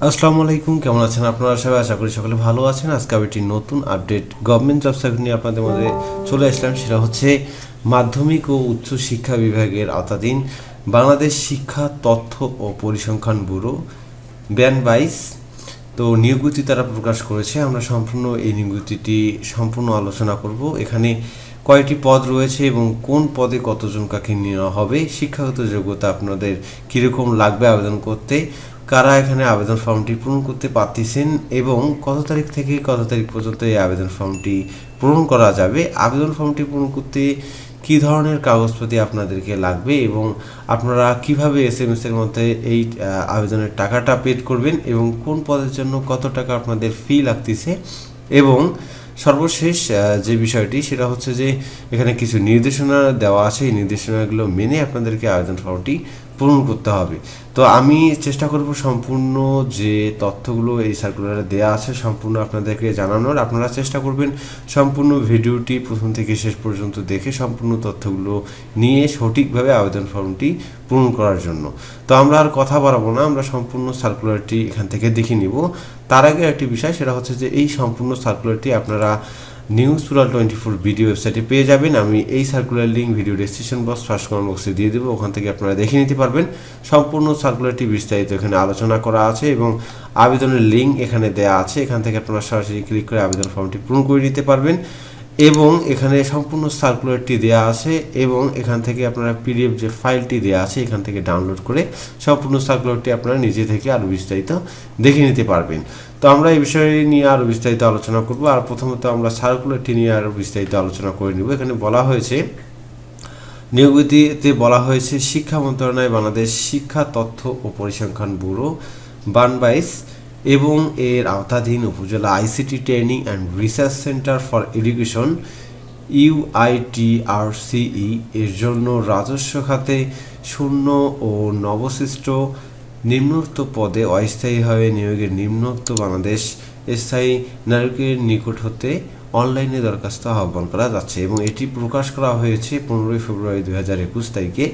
আসসালামু আলাইকুম, কেমন আছেন আপনারা সবাই? আশা করি সকলে ভালো আছেন। আজকে আমি একটি নতুন আপডেট গভর্নমেন্ট জব সার্কুলার নিয়ে আপনাদের মধ্যে চলে আসলাম। সেটা হচ্ছে মাধ্যমিক ও উচ্চ শিক্ষা বিভাগের আওতাধীন বাংলাদেশ শিক্ষা তথ্য ও পরিসংখ্যান ব্যুরো ব্যান্ড 22। তো নিয়োগটি তারা প্রকাশ করেছে। আমরা সম্পূর্ণ এই নিয়োগটিটি সম্পূর্ণ আলোচনা করব। এখানে কয়টি পদ রয়েছে এবং কোন পদে কতজন কাকে নেওয়া হবে, শিক্ষাগত যোগ্যতা আপনাদের কীরকম লাগবে আবেদন করতে, কারা এখানে আবেদন ফর্মটি পূরণ করতে পারতেছেন এবং কত তারিখ থেকে কত তারিখ পর্যন্ত এই আবেদন ফর্মটি পূরণ করা যাবে, আবেদন ফর্মটি পূরণ করতে কী ধরনের কাগজপাতি আপনাদেরকে লাগবে এবং আপনারা কিভাবে SMS এর মধ্যে এই আবেদনের টাকাটা পেড করবেন এবং কোন পদের জন্য কত টাকা আপনাদের ফি লাগতেছে এবং সর্বশেষ যে বিষয়টি সেটা হচ্ছে যে এখানে কিছু নির্দেশনা দেওয়া আছে। এই নির্দেশনাগুলো মেনে আপনাদেরকে আবেদন ফর্মটি পূরণ করতে হবে। তো আমি চেষ্টা করব সম্পূর্ণ যে তথ্যগুলো এই সার্কুলারে দেওয়া আছে সম্পূর্ণ আপনাদেরকে জানানোর। আপনারা চেষ্টা করবেন সম্পূর্ণ ভিডিওটি প্রথম থেকে শেষ পর্যন্ত দেখে সম্পূর্ণ তথ্যগুলো নিয়ে সঠিকভাবে আবেদন ফর্মটি পূরণ করার জন্য। তো আমরা আর কথা বাড়াবো না, আমরা সম্পূর্ণ সার্কুলারটি এখান থেকে দেখে নিব। তার আগে একটি বিষয়, সেটা হচ্ছে যে এই সম্পূর্ণ সার্কুলারটি আপনারা নিউজ প্লাস 24 ভিডিও ওয়েবসাইটে পেয়ে যাবেন। আমি এই circular link video description box first comment বক্সে দিয়ে দেবো, ওখান থেকে আপনারা দেখে নিতে পারবেন। সম্পূর্ণ সার্কুলারটি বিস্তারিত এখানে আলোচনা করা আছে এবং আবেদনের লিঙ্ক এখানে দেওয়া আছে। এখান থেকে আপনারা সরাসরি ক্লিক করে আবেদন ফর্মটি পূরণ করে নিতে পারবেন এবং এখানে সম্পূর্ণ সার্কুলারটি দেওয়া আছে এবং এখান থেকে আপনারা PDF যে ফাইলটি দেওয়া আছে এখান থেকে ডাউনলোড করে সম্পূর্ণ সার্কুলারটি আপনারা নিজে থেকে আরও বিস্তারিত দেখে নিতে পারবেন। তো আমরা এই বিষয় নিয়ে আরও বিস্তারিত আলোচনা করব। আর প্রথমত আমরা সার্কুলারটি নিয়ে আরও বিস্তারিত আলোচনা করে নেব। এখানে বলা হয়েছে, নিয়োগটিতে বলা হয়েছে শিক্ষা মন্ত্রণালয় বাংলাদেশ শিক্ষা তথ্য ও পরিসংখ্যান ব্যুরো ব্যান্ড 22 এবং এর আওতাধীন উপজেলা ICT training and research centre for education UITRCE এর জন্য রাজস্ব খাতে শূন্য ও নবসৃষ্ট নিম্নোক্ত পদে অস্থায়ীভাবে নিয়োগের নিম্নোক্ত বাংলাদেশ স্থায়ী নাগরিকের নিকট হতে অনলাইনে দরখাস্ত আহ্বান করা যাচ্ছে এবং এটি প্রকাশ করা হয়েছে 15 ফেব্রুয়ারি 2021 তারিখে।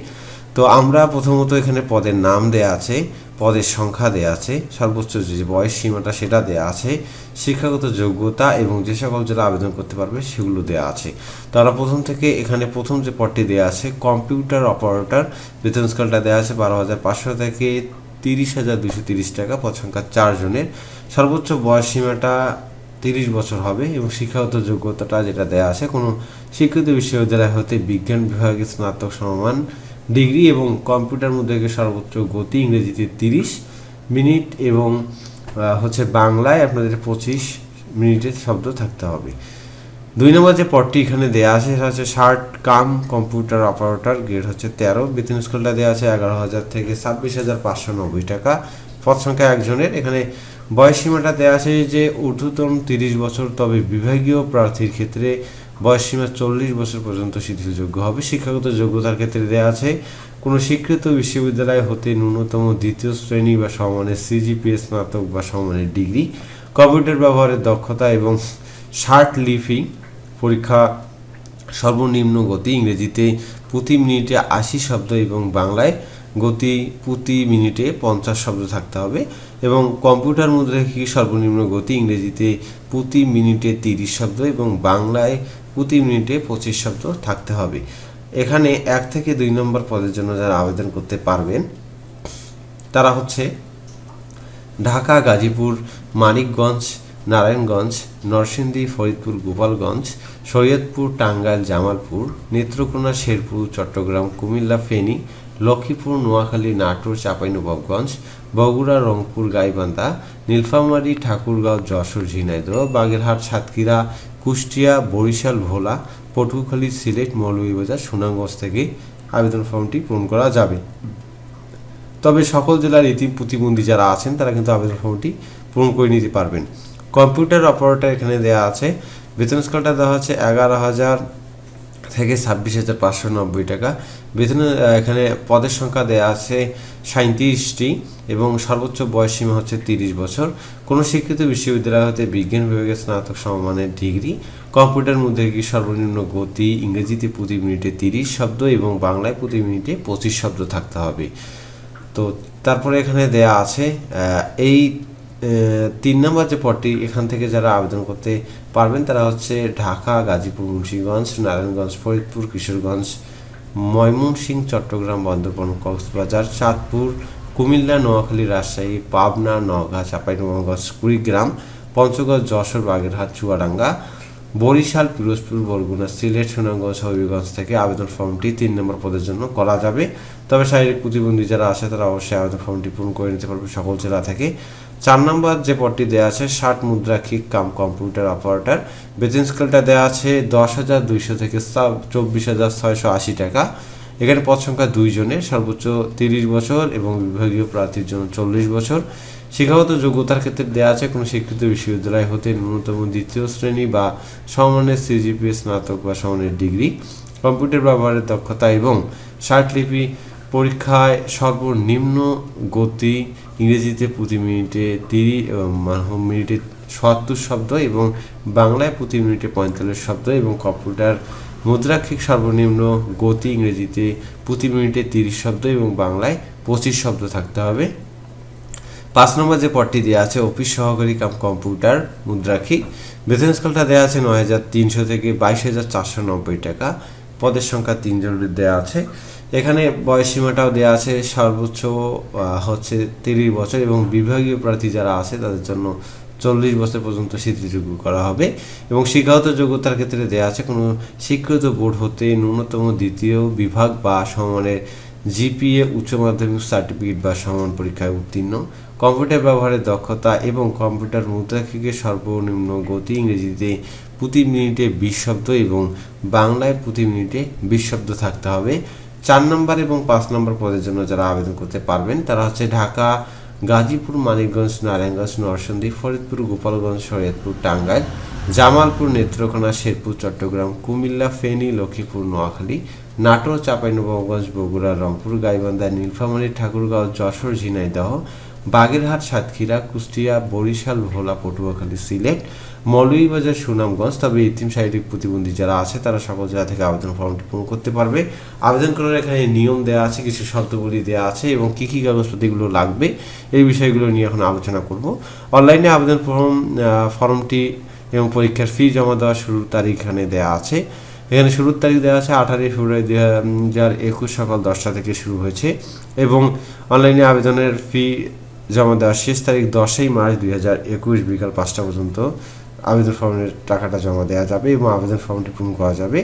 তো আমরা প্রথমত এখানে পদের নাম দেয়া আছে, পদের সংখ্যা দেয়া আছে, সর্বোচ্চ যে বয়স সীমাটা সেটা দেয়া আছে, শিক্ষাগত যোগ্যতা এবং যে সকল যারা আবেদন করতে পারবে সেগুলো দেয়া আছে। তারা প্রথম থেকে এখানে প্রথম যে পদটি দেয়া আছে কম্পিউটার অপারেটর, বেতন স্কেলটা দেওয়া আছে 12,500 থেকে 30,230 টাকা, পদ সংখ্যা 4 জনের, সর্বোচ্চ বয়স সীমাটা 30 বছর হবে এবং শিক্ষাগত যোগ্যতাটা যেটা দেওয়া আছে কোনো স্বীকৃত বিশ্ববিদ্যালয় হতে বিজ্ঞান বিভাগে স্নাতক সমমান ডিগ্রি এবং কম্পিউটার মধ্যে সর্বোচ্চ গতি ইংরেজিতে 30 মিনিট এবং হচ্ছে বাংলায় আপনাদের 25 মিনিটের শব্দ থাকতে হবে। 2 নম্বর যে পদটি এখানে দেওয়া আছে সেটা হচ্ছে shirt cum computer operator, grade হচ্ছে 13, বেতন স্কেলটা দেওয়া আছে 11,000 থেকে 26,590 টাকা, পদ সংখ্যা 1 জনের। এখানে বয়স সীমাটা দেওয়া আছে যে ঊর্ধ্বতন 30 বছর, তবে বিভাগীয় প্রার্থীর ক্ষেত্রে বয়স সীমা 40 বছর পর্যন্ত শিথিলযোগ্য হবে। শিক্ষাগত যোগ্যতার ক্ষেত্রে দেওয়া আছে কোনো স্বীকৃত বিশ্ববিদ্যালয় হতে ন্যূনতম 2য় শ্রেণী বা সমমানের CGPA স্নাতক বা সমমানের ডিগ্রি, কম্পিউটার ব্যবহারের দক্ষতা এবং শার্ট লিপিং পরীক্ষা সর্বনিম্ন গতি ইংরেজিতে প্রতি মিনিটে 80 শব্দ এবং বাংলায় গতি প্রতি মিনিটে 50 শব্দ থাকতে হবে এবং কম্পিউটার মুদ্রাক্ষী সর্বনিম্ন গতি ইংরেজিতে প্রতি মিনিটে 30 শব্দ এবং বাংলায় প্রতি মিনিটে 25 শব্দ থাকতে হবে। এখানে 1 থেকে 2 নম্বর পদের জন্য যারা আবেদন করতে পারবেন তারা হচ্ছে ঢাকা, গাজীপুর, মানিকগঞ্জ, নারায়ণগঞ্জ, নরসিংদী, ফরিদপুর, গোপালগঞ্জ, শরীয়তপুর, টাঙ্গাইল, জামালপুর, নেত্রকোনা, শেরপুর, চট্টগ্রাম, কুমিল্লা, ফেনী, লক্ষ্মীপুর, নোয়াখালী, নাটোর, চাঁপাইনবাবগঞ্জ, বগুড়া, রংপুর, গাইবান্ধা, নীলফামারী, ঠাকুরগাঁও, যশোর, ঝিনাইদহ, বাগেরহাট, সাতক্ষীরা, কুষ্টিয়া, বরিশাল, ভোলা, পটুয়াখালী, সিলেট, মৌলভীবাজার, সুনামগঞ্জ থেকে আবেদন ফর্মটি পূরণ করা যাবে। তবে সকল জেলার প্রতিবন্ধী যারা আছেন তারা কিন্তু আবেদন ফর্মটি পূরণ করে নিতে পারবেন। কম্পিউটার অপারেটর এখানে দেওয়া আছে, বেতন স্কেলটা দেওয়া হচ্ছে 11,000 থেকে 26,590 টাকা, বেতন এখানে পদের সংখ্যা দেওয়া আছে 37টি এবং সর্বোচ্চ বয়স সীমা হচ্ছে 30 বছর, কোনো স্বীকৃত বিশ্ববিদ্যালয় হতে বিজ্ঞান বিভাগে স্নাতক সমমানের ডিগ্রি, কম্পিউটার মধ্যে কি সর্বনিম্ন গতি ইংরেজিতে প্রতি মিনিটে 30 শব্দ এবং বাংলায় প্রতি মিনিটে 25 শব্দ থাকতে হবে। তো তারপরে এখানে দেয়া আছে এই 3 নম্বর যে পদটি, এখান থেকে যারা আবেদন করতে পারবেন তারা হচ্ছে ঢাকা, গাজীপুর, মুন্সিগঞ্জ, নারায়ণগঞ্জ, ফরিদপুর, কিশোরগঞ্জ, ময়মনসিংহ, চট্টগ্রাম, বান্দরবান, কক্সবাজার, চাঁদপুর, কুমিল্লা, নোয়াখালী, রাজশাহী, পাবনা, নওগাঁ, চাঁপাইনবাবগঞ্জ, কুড়িগ্রাম, পঞ্চগড়, যশোর, বাগেরহাট, চুয়াডাঙ্গা, বরিশাল, পিরোজপুর, বরগুনা, সিলেট, সুনামগঞ্জ, হবিগঞ্জ থেকে আবেদন ফর্মটি 3 নম্বর পদের জন্য করা যাবে। তবে শারীরিক প্রতিবন্ধী যারা আছে তারা অবশ্যই আবেদন ফর্মটি পূরণ করে নিতে পারবে সকল জেলা থেকে। 4 নম্বর যে পদটি দেওয়া আছে 60 মুদ্রাক্ষিক কাম কম্পিউটার অপারেটর, বেতন স্কেলটা দেওয়া আছে 10,200 থেকে 24,680 টাকা। এখানে পদ সংখ্যা 2 জনের, সর্বোচ্চ 30 বছর এবং বিভাগীয় প্রার্থীর জন্য 40 বছর। শিক্ষাগত যোগ্যতার ক্ষেত্রে দেওয়া আছে কোনো স্বীকৃত বিশ্ববিদ্যালয় হতে ন্যূনতম 2য় শ্রেণী বা সমমানের সিজিপিএ, স্নাতক বা সমমানের ডিগ্রি, কম্পিউটার ব্যবহারের দক্ষতা এবং ষাটলিপি পরীক্ষায় সর্বনিম্ন গতি ইংরেজিতে প্রতি মিনিটে 70 শব্দ এবং বাংলায় প্রতি মিনিটে 45 শব্দ এবং কম্পিউটার মুদ্রাক্ষিক সর্বনিম্ন গতি ইংরেজিতে প্রতি মিনিটে 30 শব্দ এবং বাংলায় 25 শব্দ থাকতে হবে। 5 নম্বর যে পদটি দেওয়া আছে অফিস সহকারী কাম কম্পিউটার মুদ্রাক্ষিক, বেতন স্কেলটা দেওয়া আছে 9,300 থেকে 22,490 টাকা। পদের সংখ্যা 3 জনের দেওয়া আছে। এখানে বয়স সীমাটাও দেওয়া আছে, সর্বোচ্চ হচ্ছে 30 বছর এবং বিভাগীয় প্রার্থী যারা আছে তাদের জন্য 40 বছর পর্যন্ত স্বীকৃতিযোগ্য করা হবে। এবং শিক্ষাগত যোগ্যতার ক্ষেত্রে দেওয়া আছে কোনো স্বীকৃত বোর্ড হতে ন্যূনতম 2য় বিভাগ বা সমমানের জিপিএ, উচ্চ মাধ্যমিক সার্টিফিকেট বা সমান পরীক্ষায় উত্তীর্ণ, কম্পিউটার ব্যবহারের দক্ষতা এবং কম্পিউটার মুদ্রাক্ষিকের সর্বনিম্ন গতি ইংরেজিতে প্রতি মিনিটে 20 শব্দ এবং বাংলায় প্রতি মিনিটে 20 শব্দ থাকতে হবে। 4 নম্বর এবং 5 নম্বর পদের জন্য যারা আবেদন করতে পারবেন তারা হচ্ছে ঢাকা, গাজীপুর, মানিকগঞ্জ, নারায়ণগঞ্জ, নরসিংদী, ফরিদপুর, গোপালগঞ্জ, শরীয়তপুর, টাঙ্গাইল, জামালপুর, নেত্রকোনা, শেরপুর, চট্টগ্রাম, কুমিল্লা, ফেনী, লক্ষ্মীপুর, নোয়াখালী, নাটোর, চাঁপাইনবাবগঞ্জ, বগুড়া, রংপুর, গাইবান্ধা, নীলফামারী, ঠাকুরগাঁও, যশোর, ঝিনাইদহ, বাগেরহাট, সাতক্ষীরা, কুষ্টিয়া, বরিশাল, ভোলা, পটুয়াখালী, সিলেট, মৌলভীবাজার, সুনামগঞ্জ। তবে এতিম শারীরিক প্রতিবন্ধী যারা আছে তারা সকল জায়গা থেকে আবেদন ফর্মটি পূরণ করতে পারবে। আবেদন করার এখানে নিয়ম দেওয়া আছে, কিছু শর্তাবলী দেওয়া আছে এবং কী কী কাগজপত্রগুলো লাগবে এই বিষয়গুলো নিয়ে এখন আলোচনা করব। অনলাইনে আবেদন ফর্মটি এবং পরীক্ষার ফি জমা দেওয়ার শুরুর তারিখ এখানে দেওয়া আছে। এখানে শুরুর তারিখ দেওয়া আছে 18 ফেব্রুয়ারি 2021 সকাল 10টা থেকে শুরু হয়েছে এবং অনলাইনে আবেদনের ফি জমা দেওয়ার শেষ তারিখ 10ই মার্চ 2021 বিকাল 5টা পর্যন্ত আবেদন ফর্মের টাকাটা জমা দেওয়া যাবে এবং আবেদন ফর্মটি পূরণ করা যাবে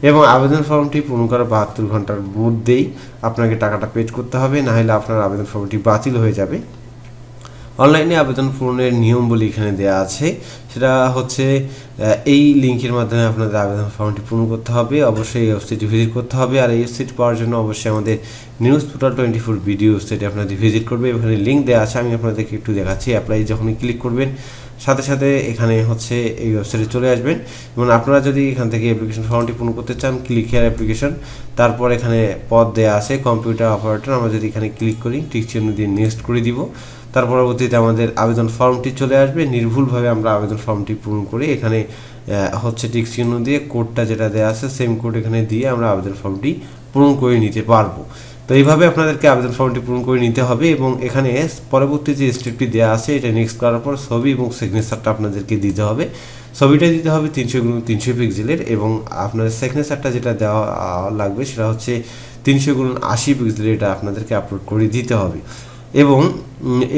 এবং আবেদন ফর্মটি পূরণ করার 72 ঘন্টার মধ্যেই আপনাকে টাকাটা পেড করতে হবে, না হলে আপনার আবেদন ফর্মটি বাতিল হয়ে যাবে। অনলাইনে আবেদন পূরণের নিয়মগুলি এখানে দেওয়া আছে, সেটা হচ্ছে এই লিঙ্কের মাধ্যমে আপনাদের আবেদন ফর্মটি পূরণ করতে হবে। অবশ্যই এই ওয়েবসাইটটি ভিজিট করতে হবে আর এই ওয়েবসাইট পাওয়ার জন্য অবশ্যই আমাদের নিউজ পোর্টাল 24 ভিডিও ওয়েবসাইটে আপনাদের ভিজিট করবে। এখানে লিঙ্ক দেওয়া আছে, আমি আপনাদেরকে একটু দেখাচ্ছি। অ্যাপ্লাই যখনই ক্লিক করবেন সাথে সাথে এখানে হচ্ছে এই ওয়েবসাইটে চলে আসবেন এবং আপনারা যদি এখান থেকে অ্যাপ্লিকেশন ফর্মটি পূরণ করতে চান ক্লিক হেয়ার অ্যাপ্লিকেশন, তারপর এখানে পদ দেওয়া আছে কম্পিউটার অপারেটর। আমরা যদি এখানে ক্লিক করি টিক চিহ্ন দিয়ে নেক্সট করে দিব, তার পরবর্তীতে আমাদের আবেদন ফর্মটি চলে আসবে। নির্ভুলভাবে আমরা আবেদন ফর্মটি পূরণ করে এখানে হচ্ছে টিক চিহ্ন দিয়ে কোডটা যেটা দেওয়া আছে সেম কোড এখানে দিয়ে আমরা আবেদন ফর্মটি পূরণ করে নিতে পারবো। তো এইভাবে আপনাদেরকে আবেদন ফর্মটি পূরণ করে নিতে হবে এবং এখানে পরবর্তী যে স্টেপটি দেওয়া আছে এটা নেক্সট করার পর ছবি এবং সিগনেচারটা আপনাদেরকে দিতে হবে। ছবিটা দিতে হবে 300x300 পিক্সেলের এবং আপনার সিগনেচারটা যেটা দেওয়া লাগবে সেটা হচ্ছে 300x80 পিক্সেলের, এটা আপনাদেরকে আপলোড করে দিতে হবে। এবং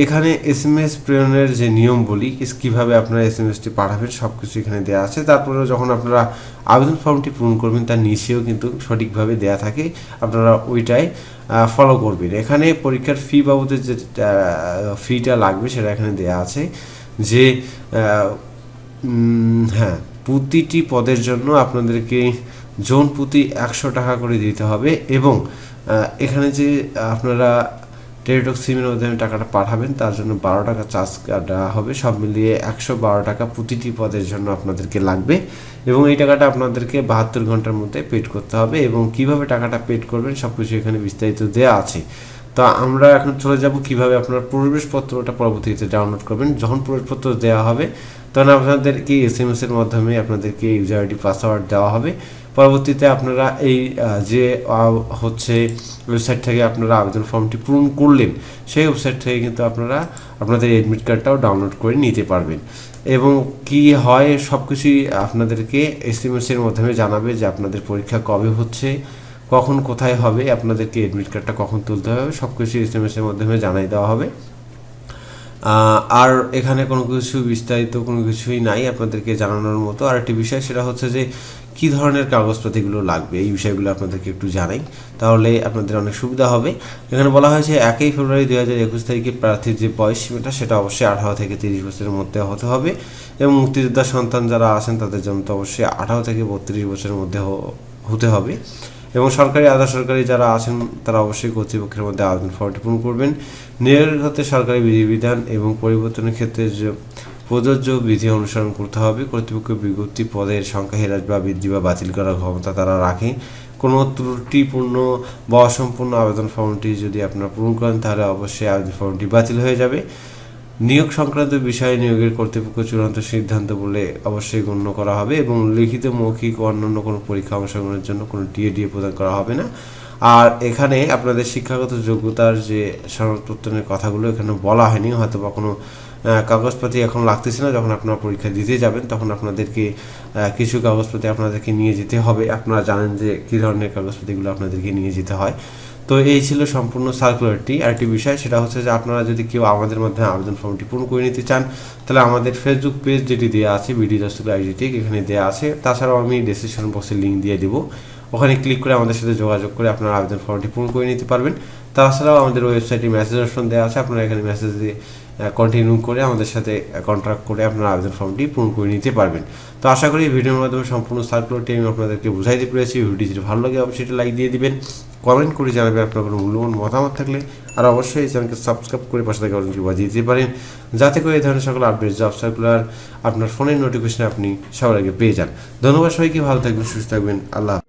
এখানে SMS প্রেরণের যে নিয়ম বলি, কীভাবে আপনারা SMS-টি পাঠাবেন সব কিছু এখানে দেওয়া আছে। তারপরেও যখন আপনারা আবেদন ফর্মটি পূরণ করবেন তার নিচেও কিন্তু সঠিকভাবে দেওয়া থাকে, আপনারা ওইটাই ফলো করবেন। এখানে পরীক্ষার ফি বাবদের যে ফিটা লাগবে সেটা এখানে দেওয়া আছে যে হ্যাঁ, প্রতিটি পদের জন্য আপনাদেরকে জন প্রতি 100 টাকা করে দিতে হবে এবং এখানে যে আপনারা টেলিটক সিমের মাধ্যমে টাকাটা পাঠাবেন তার জন্য 12 টাকা চার্জ দেওয়া হবে। সব মিলিয়ে 112 টাকা প্রতিটি পদের জন্য আপনাদেরকে লাগবে এবং এই টাকাটা আপনাদেরকে 72 ঘন্টার মধ্যে পেড করতে হবে এবং কিভাবে টাকাটা পেড করবেন সব কিছু এখানে বিস্তারিত দেওয়া আছে। তো আমরা এখন চলে যাব কিভাবে আপনার প্রবেশপত্রটা পরবর্তীতে ডাউনলোড করবেন। যখন প্রবেশপত্র দেওয়া হবে তখন আপনাদেরকে SMS এর মাধ্যমে আপনাদেরকে ইউজার আইডি পাসওয়ার্ড দেওয়া হবে। পরবর্তীতে আপনারা এই যে হচ্ছে ওয়েবসাইট থেকে আপনারা আবেদন ফর্মটি পূরণ করলেন, সেই ওয়েবসাইট থেকে কিন্তু আপনারা আপনাদের অ্যাডমিট কার্ডটাও ডাউনলোড করে নিতে পারবেন। এবং কি হয় সব কিছুই আপনাদেরকে SMS এর মাধ্যমে জানাবে যে আপনাদের পরীক্ষা কবে হচ্ছে, কখন কোথায় হবে, আপনাদেরকে অ্যাডমিট কার্ডটা কখন তুলতে হবে, সব কিছু SMS এর মাধ্যমে জানাই দেওয়া হবে। আর এখানে কোনো কিছু বিস্তারিত কোনো কিছুই নাই আপনাদেরকে জানানোর মতো। আর একটি বিষয় সেটা হচ্ছে যে কী ধরনের কাগজপাতিগুলো লাগবে, এই বিষয়গুলো আপনাদেরকে একটু জানাই, তাহলে আপনাদের অনেক সুবিধা হবে। এখানে বলা হয়েছে 1 ফেব্রুয়ারি 2021 তারিখে প্রার্থীর যে বয়স সীমাটা সেটা অবশ্যই 18 থেকে 30 বছরের মধ্যে হতে হবে, এবং মুক্তিযোদ্ধার সন্তান যারা আছেন তাদের জন্য তো অবশ্যই 18 থেকে 32 বছরের মধ্যে হতে হবে। এবং সরকারি আধা সরকারি যারা আছেন তারা অবশ্যই কর্তৃপক্ষের মধ্যে আবেদন ফর্মটি পূরণ করবেন। নিয়োগের ক্ষেত্রে সরকারি বিধিবিধান এবং পরিবর্তনের ক্ষেত্রে প্রযোজ্য বিধি অনুসরণ করতে হবে। কর্তৃপক্ষ বিজ্ঞপ্তি পদের সংখ্যা হ্রাস বা বৃদ্ধি বা বাতিল করার ক্ষমতা তারা রাখে। কোনো ত্রুটিপূর্ণ বা অসম্পূর্ণ আবেদন ফর্মটি যদি আপনারা পূরণ করেন তাহলে অবশ্যই আবেদন ফর্মটি বাতিল হয়ে যাবে। নিয়োগ সংক্রান্ত বিষয়ে নিয়োগের কর্তৃপক্ষ চূড়ান্ত সিদ্ধান্ত বলে অবশ্যই গণ্য করা হবে, এবং লিখিত, মৌখিক ও অন্যান্য কোনো পরীক্ষা অংশগ্রহণের জন্য কোনো টিএ প্রদান করা হবে না। আর এখানে আপনাদের শিক্ষাগত যোগ্যতার যে সনদপত্রের কথাগুলো এখানে বলা হয়নি, হয়তো বা কোনো কাগজপাতি এখন লাগতেছে না। যখন আপনারা পরীক্ষা দিতে যাবেন তখন আপনাদেরকে কিছু কাগজপাতি আপনাদেরকে নিয়ে যেতে হবে। আপনারা জানেন যে কী ধরনের কাগজপাতিগুলো আপনাদেরকে নিয়ে যেতে হয়। তো এই ছিল সম্পূর্ণ সার্কুলারটি। আরেকটি বিষয় সেটা হচ্ছে যে আপনারা যদি কেউ আমাদের মাধ্যমে আবেদন ফর্মটি পূরণ করে নিতে চান তাহলে আমাদের ফেসবুক পেজ যেটি দেওয়া আছে বিডি দস্তুর আইডিটি এখানে দেওয়া আছে, তাছাড়াও আমি ডেসক্রিপশন বক্সে লিঙ্ক দিয়ে দেবো, ওখানে ক্লিক করে আমাদের সাথে যোগাযোগ করে আপনারা আবেদন ফর্মটি পূরণ করে নিতে পারবেন। তাছাড়াও আমাদের ওয়েবসাইটে মেসেজ অপশন দেওয়া আছে, আপনারা এখানে মেসেজ দিয়ে কন্টিনিউ করে আমাদের সাথে কন্ট্যাক্ট করে আপনারা আবেদন ফর্মটি পূরণ করে নিতে পারবেন। তো আশা করি ভিডিওর মাধ্যমে সম্পূর্ণ সার্কুলারটি আমি আপনাদেরকে বুঝাইতে পেরেছি। ভিডিওটি যদি ভালো লাগে অবশ্যই লাইক দিয়ে দিবেন, কমেন্ট করে জানাবেন আপনার কোনো মূল্যবান মতামত থাকলে, আর অবশ্যই এই চ্যানেলকে সাবস্ক্রাইব করে পাশে থেকে অনেকটি বাজিয়ে দিতে পারেন, যাতে করে এই ধরনের সকল আপডেট জব সার্কুলার আপনার ফোনের নোটিফিকেশনে আপনি সবার আগে পেয়ে যান। ধন্যবাদ সবাইকে, ভালো থাকবেন, সুস্থ থাকবেন, আল্লাহ।